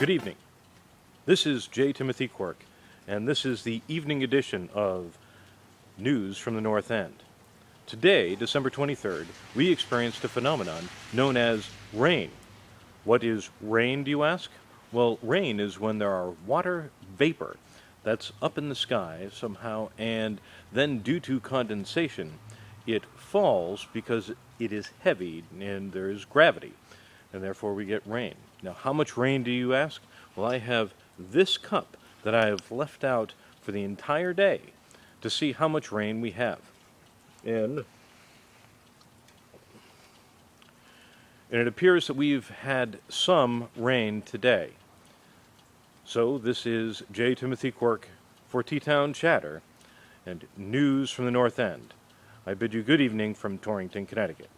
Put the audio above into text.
Good evening. This is J. Timothy Quirk, and this is the evening edition of News from the North End. Today, December 23rd, we experienced a phenomenon known as rain. What is rain, do you ask? Well, rain is when there are water vapor that's up in the sky somehow, and then due to condensation, it falls because it is heavy and there is gravity, and therefore we get rain. Now, how much rain do you ask? Well, I have this cup that I have left out for the entire day to see how much rain we have. And it appears that we've had some rain today. So this is J. Timothy Quirk for T-Town Chatter and News from the North End. I bid you good evening from Torrington, Connecticut.